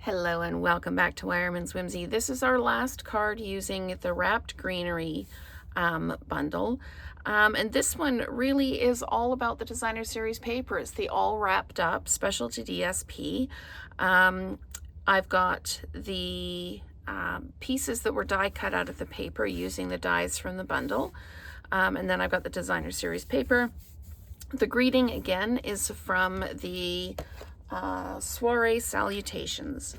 Hello and welcome back to Wireman's Whimsy. This is our last card using the Wrapped Greenery Bundle. And this one really is all about the Designer Series paper. It's the all wrapped up, special to DSP. I've got the pieces that were die cut out of the paper using the dies from the bundle. And then I've got the Designer Series paper. The greeting again is from the Soiree Salutations.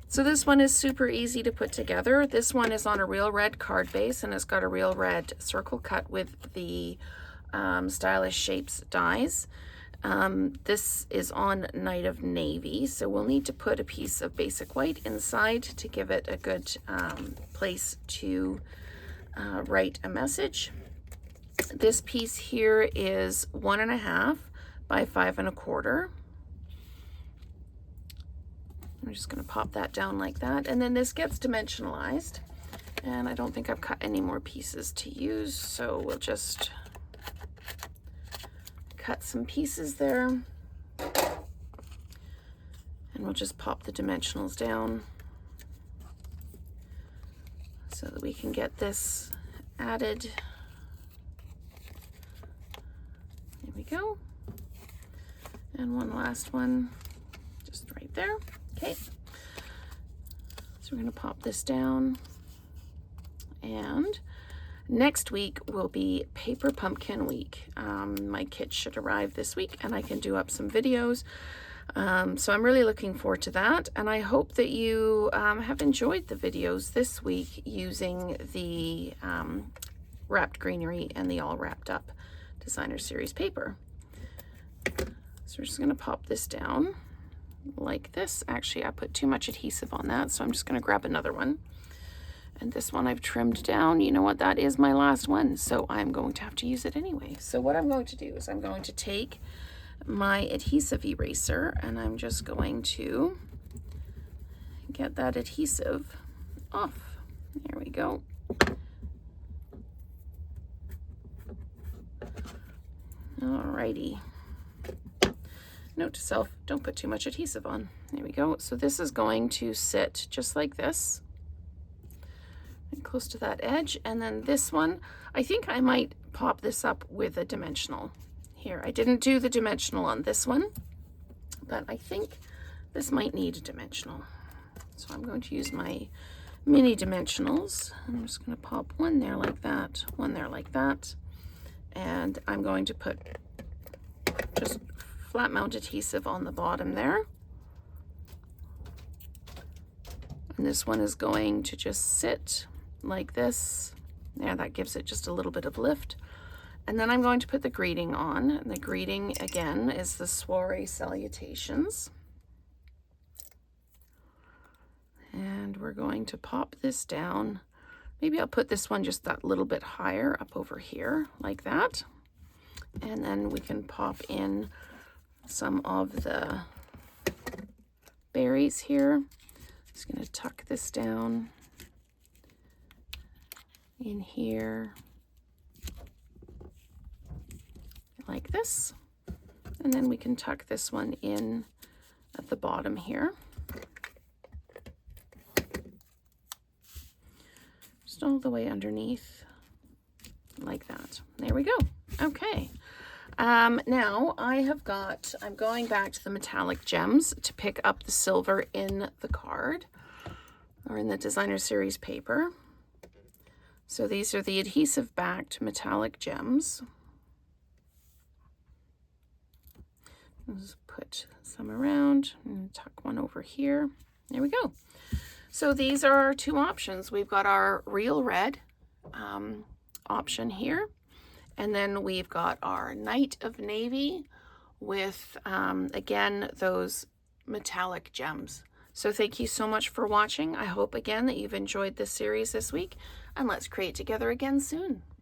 So this one is super easy to put together. This one is on a real red card base and it's got a real red circle cut with the Stylish Shapes dies. This is on Night of Navy, so we'll need to put a piece of basic white inside to give it a good place to write a message. This piece here is 1.5 by 5 1/4. I'm just going to pop that down like that, and then this gets dimensionalized, and I don't think I've cut any more pieces to use, so we'll just cut some pieces there, and we'll just pop the dimensionals down so that we can get this added. There we go. And one last one, just right there. Okay. So we're going to pop this down. And next week will be Paper Pumpkin Week. My kit should arrive this week and I can do up some videos. So I'm really looking forward to that. And I hope that you have enjoyed the videos this week using the Wrapped Greenery and the All Wrapped Up Designer Series paper. So we're just going to pop this down like this. Actually, I put too much adhesive on that, so I'm just going to grab another one. And this one I've trimmed down. You know what? That is my last one, so I'm going to have to use it anyway. So what I'm going to do is I'm going to take my adhesive eraser and I'm just going to get that adhesive off. There we go. Alrighty. Note to self, don't put too much adhesive on. There we go. So this is going to sit just like this, and close to that edge. And then this one, I think I might pop this up with a dimensional. Here, I didn't do the dimensional on this one, but I think this might need a dimensional. So I'm going to use my mini dimensionals. I'm just going to pop one there like that, one there like that. And I'm going to put just flat mount adhesive on the bottom there. And this one is going to just sit like this. Yeah, that gives it just a little bit of lift. And then I'm going to put the greeting on. And the greeting, again, is the Soiree Salutations. And we're going to pop this down. Maybe I'll put this one just that little bit higher up over here, like that. And then we can pop in some of the berries here. Just going to tuck this down in here like this. And then we can tuck this one in at the bottom here. Just all the way underneath like that. There we go. Okay. Now I'm going back to the metallic gems to pick up the silver in the card or in the Designer Series paper. So these are the adhesive backed metallic gems. Just put some around and tuck one over here. There we go. So these are our two options. We've got our real red option here. And then we've got our Night of Navy with, again, those metallic gems. So thank you so much for watching. I hope, again, that you've enjoyed this series this week. And let's create together again soon.